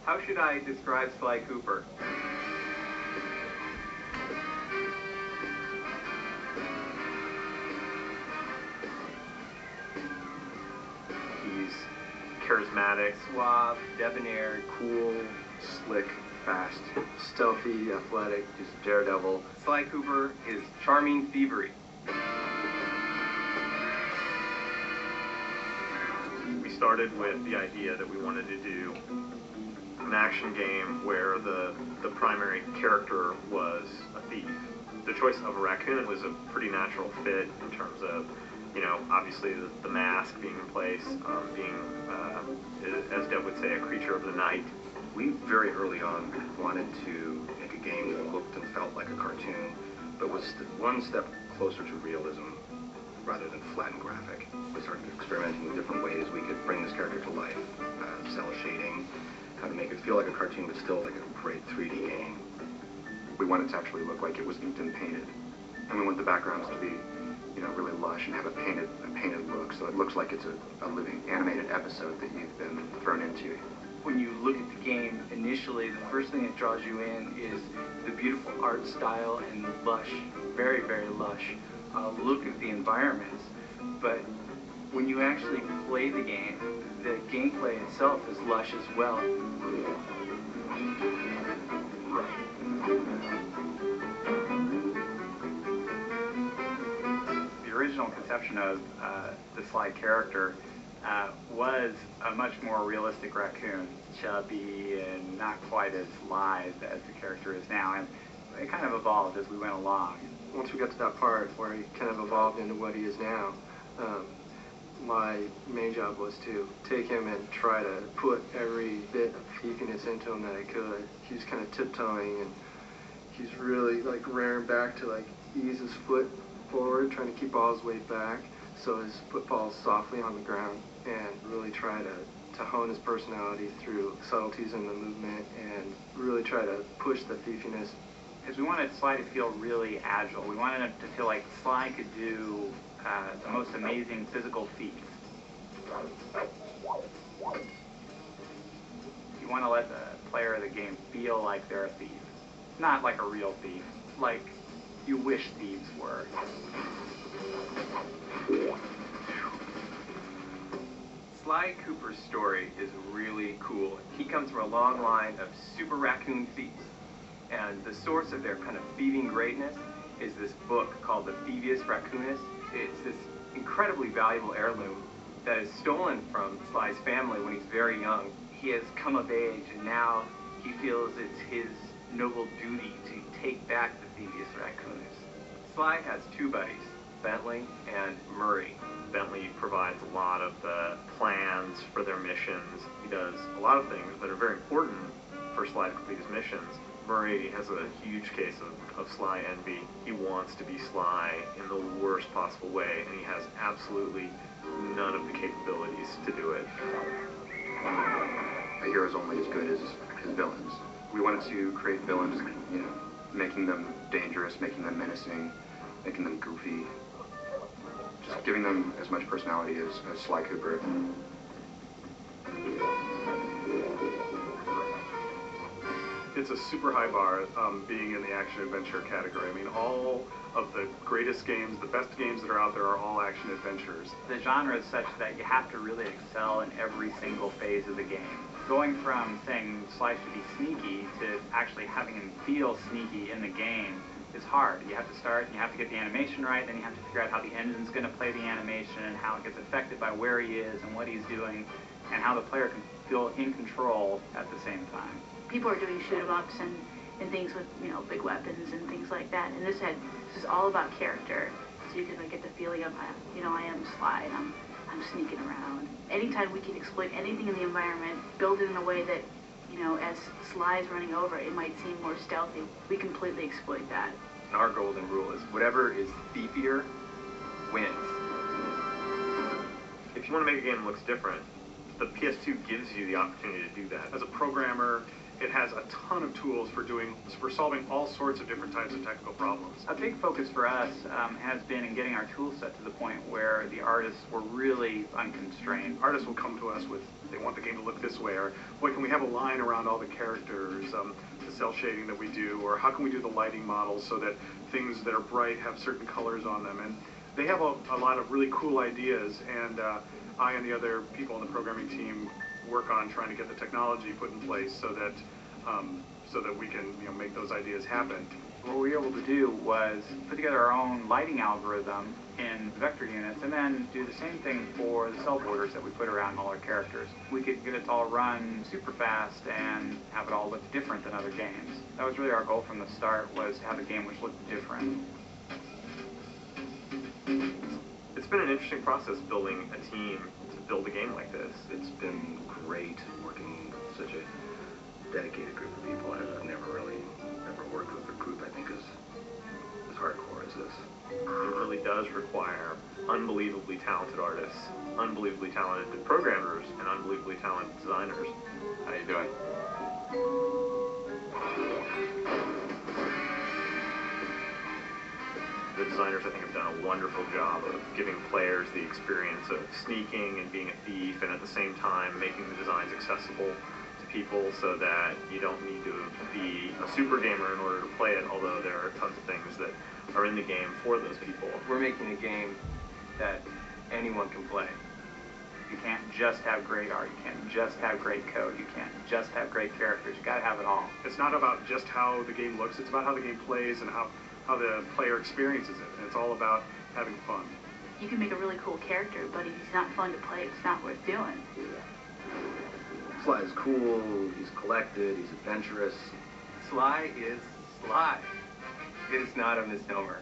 How should I describe Sly Cooper? He's charismatic, Suave, debonair, cool, slick, fast, stealthy, athletic, just daredevil. Sly Cooper is charming thievery. We started with the idea that we wanted to do an action game where the primary character was a thief. The choice of a raccoon was a pretty natural fit in terms of, you know, obviously the mask being in place, being, as Deb would say, a creature of the night. We very early on wanted to make a game that looked and felt like a cartoon, but was one step closer to realism rather than flat and graphic. We started experimenting with different ways we could bring this character to life, cell shading, how to make it feel like a cartoon but still like a great 3D game. We want it to actually look like it was inked and painted, and we want the backgrounds to be, you know, really lush and have a painted look, so it looks like it's a living animated episode that you've been thrown into. When you look at the game, initially, the first thing that draws you in is the beautiful art style and lush, very, very lush look of the environments. But when you actually play the gameplay itself is lush as well. The original conception of the Sly character was a much more realistic raccoon, chubby and not quite as lithe as the character is now, and it kind of evolved as we went along. Once we got to that part where he kind of evolved into what he is now, my main job was to take him and try to put every bit of geekiness into him that I could. He's kind of tiptoeing, and he's really like rearing back to like ease his foot forward, trying to keep all his weight back so his foot falls softly on the ground, and really try to hone his personality through subtleties in the movement and really try to push the thiefiness. Because we wanted Sly to feel really agile. We wanted him to feel like Sly could do the most amazing physical feats. You want to let the player of the game feel like they're a thief. Not like a real thief, like you wish thieves were. Sly Cooper's story is really cool. He comes from a long line of super raccoon thieves. And the source of their kind of thieving greatness is this book called the Thievius Raccoonus. It's this incredibly valuable heirloom that is stolen from Sly's family when he's very young. He has come of age, and now he feels it's his noble duty to take back the Thievius Raccoonus. Sly has two buddies, Bentley and Murray. Bentley provides a lot of the plans for their missions. He does a lot of things that are very important for Sly to complete his missions. Murray has a huge case of Sly envy. He wants to be Sly in the worst possible way, and he has absolutely none of the capabilities to do it. A hero is only as good as his villains. We wanted to create villains, you know, making them dangerous, making them menacing, making them goofy, just giving them as much personality as Sly Cooper. It's a super high bar being in the action-adventure category. I mean, all of the greatest games, the best games that are out there are all action-adventures. The genre is such that you have to really excel in every single phase of the game. Going from saying Sly should be sneaky to actually having him feel sneaky in the game is hard. You have to start and you have to get the animation right, then you have to figure out how the engine's going to play the animation and how it gets affected by where he is and what he's doing, and how the player can feel in control at the same time. People are doing shoot-em-ups and things with, you know, big weapons and things like that. And this is all about character. So you can like get the feeling of, you know, I am Sly and I'm sneaking around. Anytime we can exploit anything in the environment, build it in a way that, you know, as Sly is running over, it might seem more stealthy. We completely exploit that. And our golden rule is whatever is thiefier wins. If you want to make a game that looks different, the PS2 gives you the opportunity to do that. As a programmer, it has a ton of tools for solving all sorts of different types of technical problems. A big focus for us has been in getting our tool set to the point where the artists were really unconstrained. Artists will come to us with, they want the game to look this way, or boy, can we have a line around all the characters, the cell shading that we do, or how can we do the lighting models so that things that are bright have certain colors on them. And they have a lot of really cool ideas, and I and the other people on the programming team work on trying to get the technology put in place so that we can make those ideas happen. What we were able to do was put together our own lighting algorithm in vector units and then do the same thing for the cell borders that we put around all our characters. We could get it to all run super fast and have it all look different than other games. That was really our goal from the start, was to have a game which looked different. It's been an interesting process building a team to build a game like this. It's been great working with such a dedicated group of people. I've never worked with a group I think as hardcore as this. It really does require unbelievably talented artists, unbelievably talented programmers, and unbelievably talented designers. How you doing? The designers, I think, have done a wonderful job of giving players the experience of sneaking and being a thief, and at the same time making the designs accessible to people so that you don't need to be a super gamer in order to play it, although there are tons of things that are in the game for those people. We're making a game that anyone can play. You can't just have great art, you can't just have great code, you can't just have great characters, you gotta have it all. It's not about just how the game looks, it's about how the game plays and how the player experiences it. And it's all about having fun. You can make a really cool character, but if he's not fun to play, it's not worth doing. Sly is cool, he's collected, he's adventurous. Sly is Sly. It is not a misnomer.